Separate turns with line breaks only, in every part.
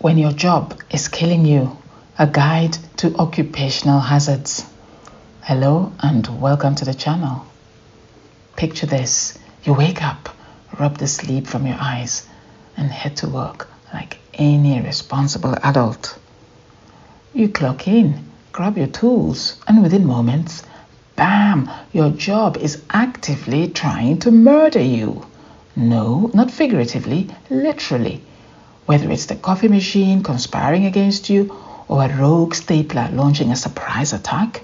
When your job is killing you, a guide to occupational hazards. Hello and welcome to the channel. Picture this, you wake up, rub the sleep from your eyes and head to work like any responsible adult. You clock in, grab your tools, and within moments, bam, your job is actively trying to murder you. No, not figuratively, literally. Whether it's the coffee machine conspiring against you or a rogue stapler launching a surprise attack,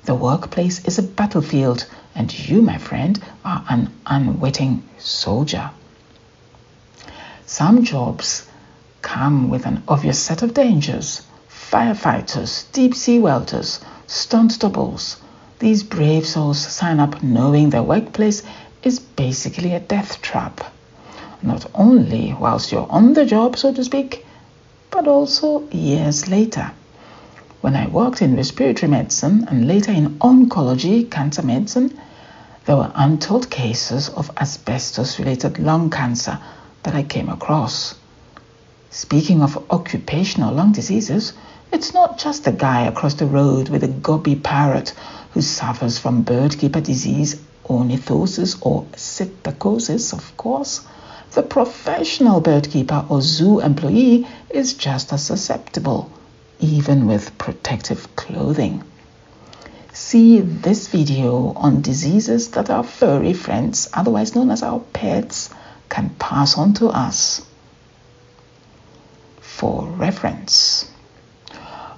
the workplace is a battlefield and you, my friend, are an unwitting soldier. Some jobs come with an obvious set of dangers. Firefighters, deep-sea welders, stunt doubles. These brave souls sign up knowing their workplace is basically a death trap. Not only whilst you're on the job, so to speak, but also years later. When I worked in respiratory medicine and later in oncology, cancer medicine, there were untold cases of asbestos-related lung cancer that I came across. Speaking of occupational lung diseases, it's not just the guy across the road with a gobby parrot who suffers from birdkeeper disease, ornithosis or psittacosis, of course. The professional birdkeeper or zoo employee is just as susceptible, even with protective clothing. See this video on diseases that our furry friends, otherwise known as our pets, can pass on to us for reference.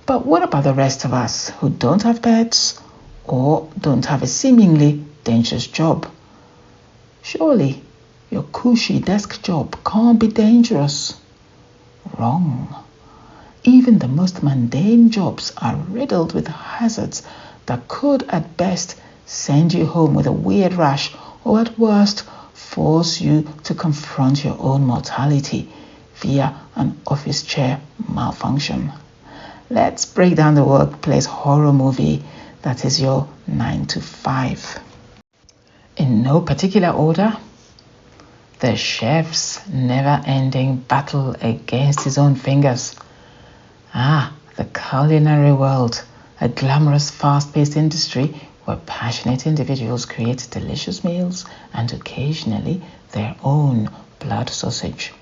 But what about the rest of us who don't have pets or don't have a seemingly dangerous job? Surely your cushy desk job can't be dangerous. Wrong. Even the most mundane jobs are riddled with hazards that could at best send you home with a weird rash or at worst force you to confront your own mortality via an office chair malfunction. Let's break down the workplace horror movie that is your 9 to 5. In no particular order, the chef's never-ending battle against his own fingers. The culinary world, a glamorous, fast-paced industry where passionate individuals create delicious meals and occasionally their own blood sausage.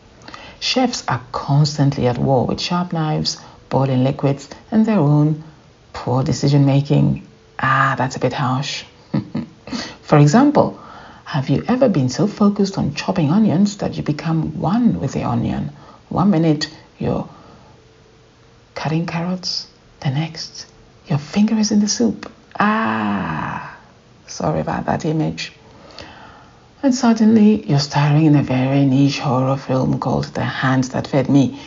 Chefs are constantly at war with sharp knives, boiling liquids, and their own poor decision-making. That's a bit harsh. For example, have you ever been so focused on chopping onions that you become one with the onion? 1 minute you're cutting carrots, the next your finger is in the soup. Sorry about that image. And suddenly you're starring in a very niche horror film called The Hands That Fed Me.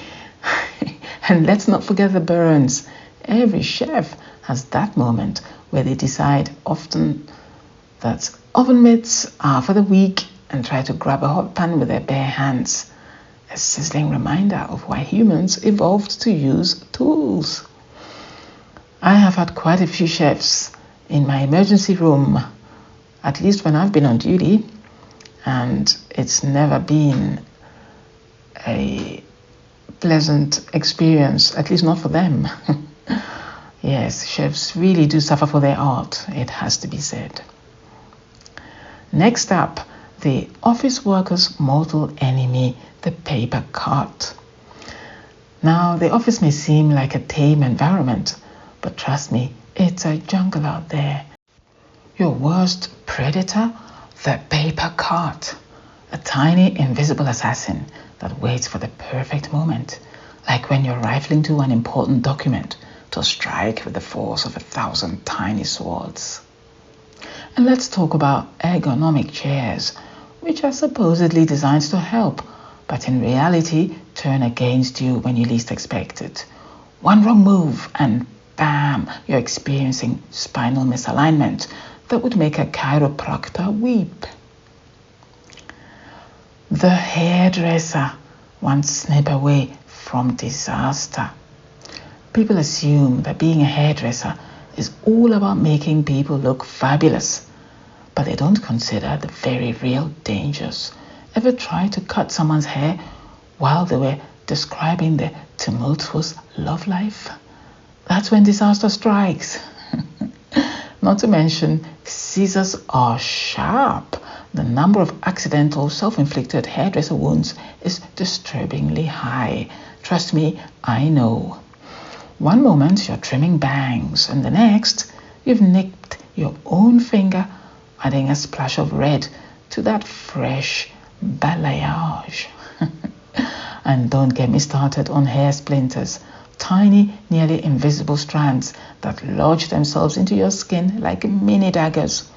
And let's not forget the burns. Every chef has that moment where they decide often that oven mitts are for the weak and try to grab a hot pan with their bare hands. A sizzling reminder of why humans evolved to use tools. I have had quite a few chefs in my emergency room, at least when I've been on duty, and it's never been a pleasant experience, at least not for them. Yes, chefs really do suffer for their art, it has to be said. Next up, the office worker's mortal enemy, the paper cart. Now, the office may seem like a tame environment, but trust me, it's a jungle out there. Your worst predator, the paper cart. A tiny invisible assassin that waits for the perfect moment, like when you're rifling through an important document to strike with the force of 1,000 tiny swords. And let's talk about ergonomic chairs, which are supposedly designed to help, but in reality turn against you when you least expect it. One wrong move and bam, you're experiencing spinal misalignment that would make a chiropractor weep. The hairdresser, one snip away from disaster. People assume that being a hairdresser is all about making people look fabulous, but they don't consider the very real dangers. Ever try to cut someone's hair while they were describing the tumultuous love life. That's when disaster strikes. Not to mention, scissors are sharp. The number of accidental self-inflicted hairdresser wounds is disturbingly high. Trust me, I know. One moment you're trimming bangs, and the next you've nicked your own finger, adding a splash of red to that fresh balayage. And don't get me started on hair splinters, tiny, nearly invisible strands that lodge themselves into your skin like mini daggers.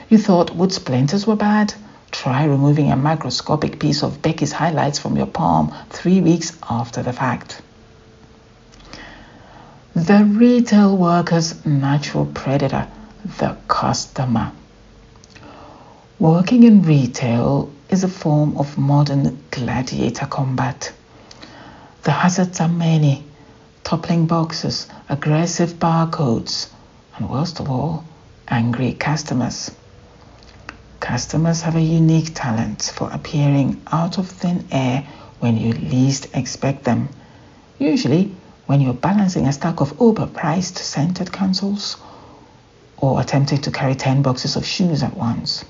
You thought wood splinters were bad? Try removing a microscopic piece of Becky's highlights from your palm 3 weeks after the fact. The retail worker's natural predator, the customer. Working in retail is a form of modern gladiator combat. The hazards are many: toppling boxes, aggressive barcodes, and worst of all, angry customers. Customers have a unique talent for appearing out of thin air when you least expect them. Usually, when you're balancing a stack of overpriced scented consoles or attempting to carry 10 boxes of shoes at once.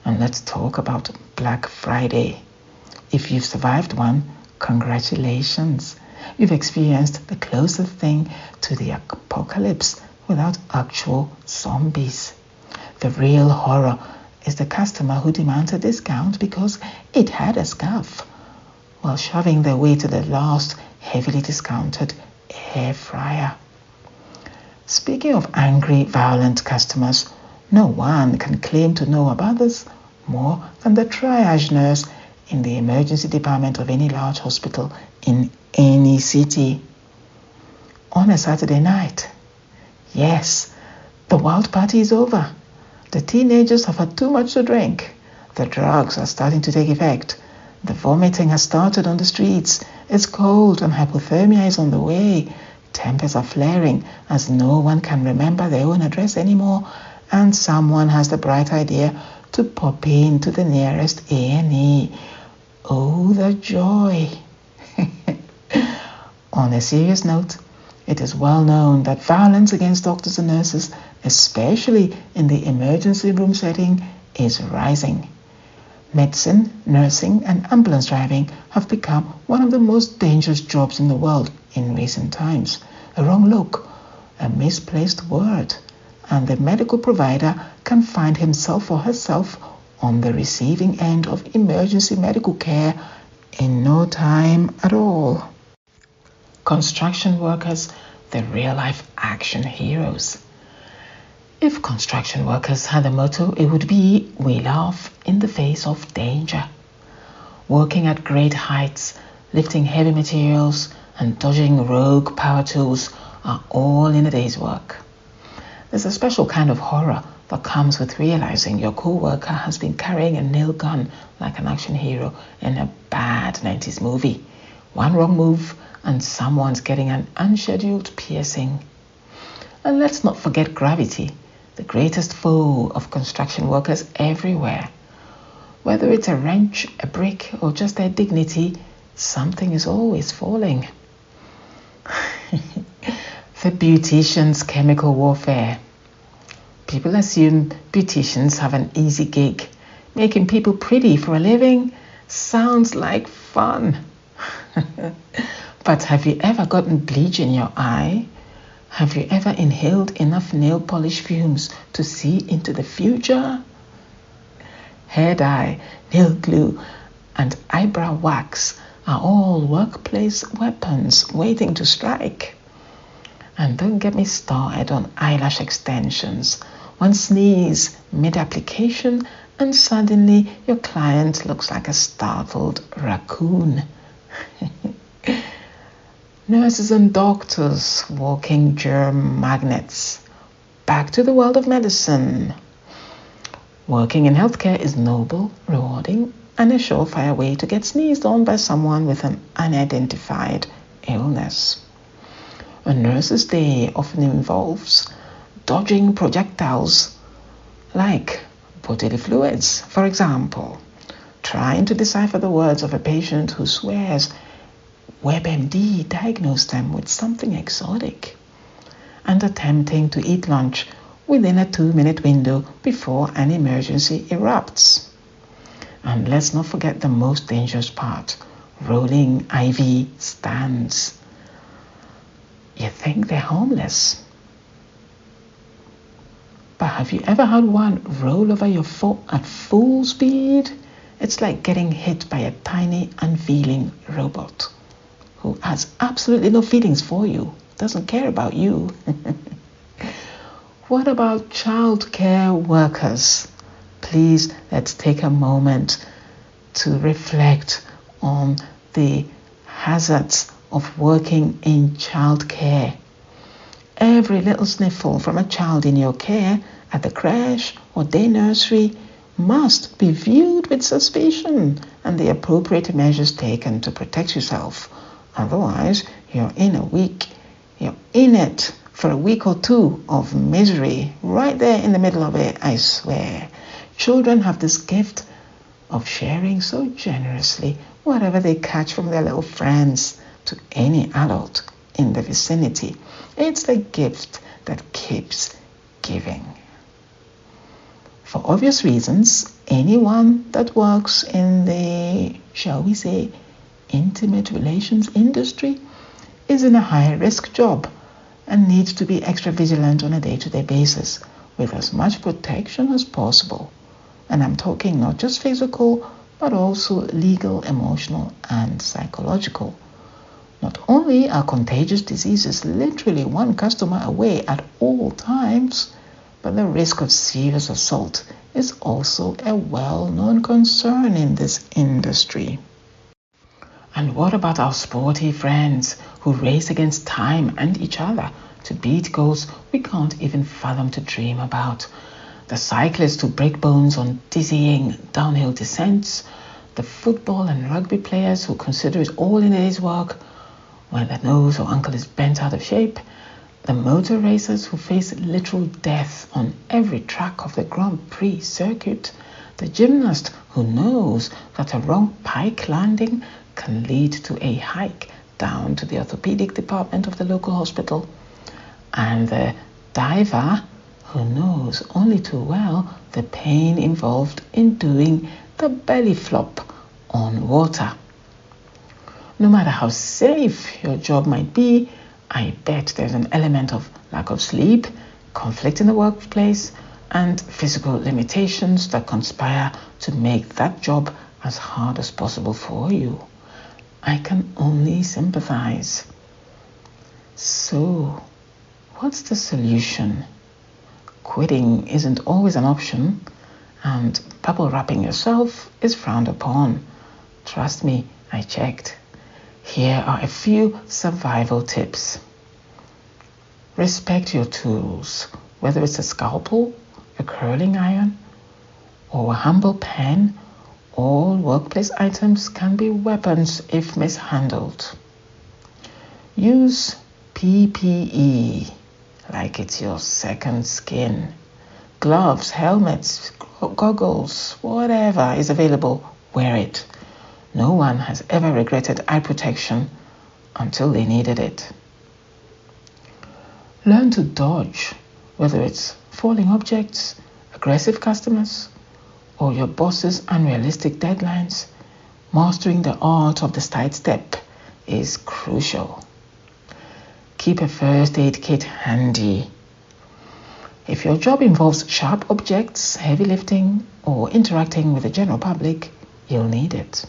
And let's talk about Black Friday. If you've survived one, congratulations. You've experienced the closest thing to the apocalypse without actual zombies. The real horror is the customer who demands a discount because it had a scarf while shoving their way to the last heavily discounted air fryer. Speaking of angry, violent customers, no one can claim to know about this more than the triage nurse in the emergency department of any large hospital in any city. On a Saturday night, yes, the wild party is over. The teenagers have had too much to drink. The drugs are starting to take effect. The vomiting has started on the streets. It's cold and hypothermia is on the way. Tempers are flaring as no one can remember their own address anymore, and someone has the bright idea to pop into the nearest A&E. Oh, the joy! On a serious note, it is well known that violence against doctors and nurses, especially in the emergency room setting, is rising. Medicine, nursing, and ambulance driving have become one of the most dangerous jobs in the world in recent times. A wrong look, a misplaced word, and the medical provider can find himself or herself on the receiving end of emergency medical care in no time at all. Construction workers, the real-life action heroes. If construction workers had a motto, it would be, "We laugh in the face of danger." Working at great heights, lifting heavy materials, and dodging rogue power tools are all in a day's work. There's a special kind of horror that comes with realizing your co-worker has been carrying a nail gun like an action hero in a bad 90s movie. One wrong move and someone's getting an unscheduled piercing. And let's not forget gravity, the greatest foe of construction workers everywhere. Whether it's a wrench, a brick, or just their dignity, something is always falling. The beautician's chemical warfare. People assume beauticians have an easy gig. Making people pretty for a living sounds like fun. But have you ever gotten bleach in your eye? Have you ever inhaled enough nail polish fumes to see into the future? Hair dye, nail glue, and eyebrow wax are all workplace weapons waiting to strike. And don't get me started on eyelash extensions. One sneeze mid-application and suddenly your client looks like a startled raccoon. Nurses and doctors, walking germ magnets. Back to the world of medicine. Working in healthcare is noble, rewarding, and a surefire way to get sneezed on by someone with an unidentified illness. A nurse's day often involves dodging projectiles like bodily fluids, for example, trying to decipher the words of a patient who swears WebMD diagnosed them with something exotic and attempting to eat lunch within a 2-minute window before an emergency erupts. And let's not forget the most dangerous part, rolling IV stands. You think they're harmless, but have you ever had one roll over your foot at full speed? It's like getting hit by a tiny unfeeling robot who has absolutely no feelings for you, doesn't care about you. What about childcare workers? Please, let's take a moment to reflect on the hazards of working in childcare. Every little sniffle from a child in your care at the creche or day nursery must be viewed with suspicion and the appropriate measures taken to protect yourself. Otherwise, you're in it for a week or two of misery, right there in the middle of it, I swear. Children have this gift of sharing so generously whatever they catch from their little friends to any adult in the vicinity. It's the gift that keeps giving. For obvious reasons, anyone that works in the, shall we say, intimate relations industry is in a high-risk job and needs to be extra vigilant on a day-to-day basis with as much protection as possible. And I'm talking not just physical, but also legal, emotional, and psychological. Not only are contagious diseases literally one customer away at all times, but the risk of serious assault is also a well-known concern in this industry. And what about our sporty friends who race against time and each other to beat goals we can't even fathom to dream about? The cyclists who break bones on dizzying downhill descents, the football and rugby players who consider it all in a day's work when their nose or ankle is bent out of shape, the motor racers who face literal death on every track of the Grand Prix circuit, the gymnast who knows that a wrong pike landing can lead to a hike down to the orthopedic department of the local hospital, and the diver who knows only too well the pain involved in doing the belly flop on water. No matter how safe your job might be, I bet there's an element of lack of sleep, conflict in the workplace, and physical limitations that conspire to make that job as hard as possible for you. I can only sympathize. So, what's the solution? Quitting isn't always an option, and bubble wrapping yourself is frowned upon. Trust me, I checked. Here are a few survival tips. Respect your tools, whether it's a scalpel, a curling iron, or a humble pen. All workplace items can be weapons if mishandled. Use PPE like it's your second skin. Gloves, helmets, goggles, whatever is available, wear it. No one has ever regretted eye protection until they needed it. Learn to dodge, whether it's falling objects, aggressive customers, or your boss's unrealistic deadlines. Mastering the art of the sidestep is crucial. Keep a first aid kit handy. If your job involves sharp objects, heavy lifting, or interacting with the general public, you'll need it.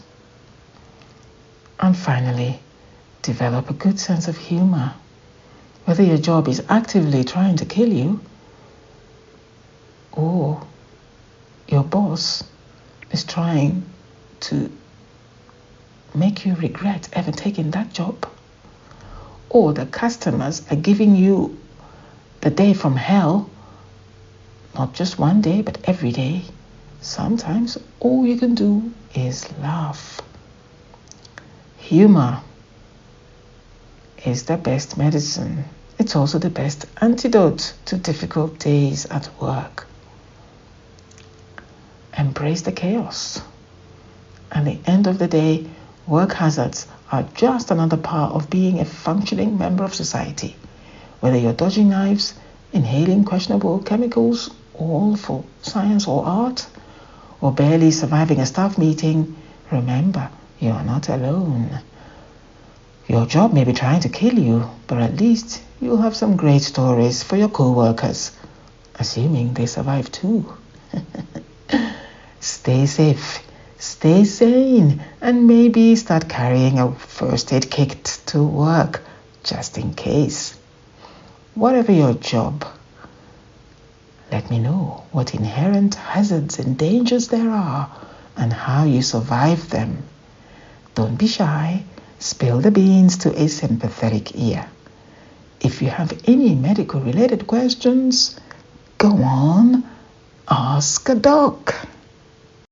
And finally, develop a good sense of humor. Whether your job is actively trying to kill you or your boss is trying to make you regret ever taking that job, or the customers are giving you the day from hell, not just one day, but every day, sometimes all you can do is laugh. Humor is the best medicine. It's also the best antidote to difficult days at work. Embrace the chaos. At the end of the day, work hazards are just another part of being a functioning member of society. Whether you're dodging knives, inhaling questionable chemicals, all for science or art, or barely surviving a staff meeting, remember, you are not alone. Your job may be trying to kill you, but at least you'll have some great stories for your co-workers, assuming they survive too. Stay safe, stay sane, and maybe start carrying a first aid kit to work, just in case. Whatever your job, let me know what inherent hazards and dangers there are and how you survive them. Don't be shy. Spill the beans to a sympathetic ear. If you have any medical-related questions, go on, ask a doc.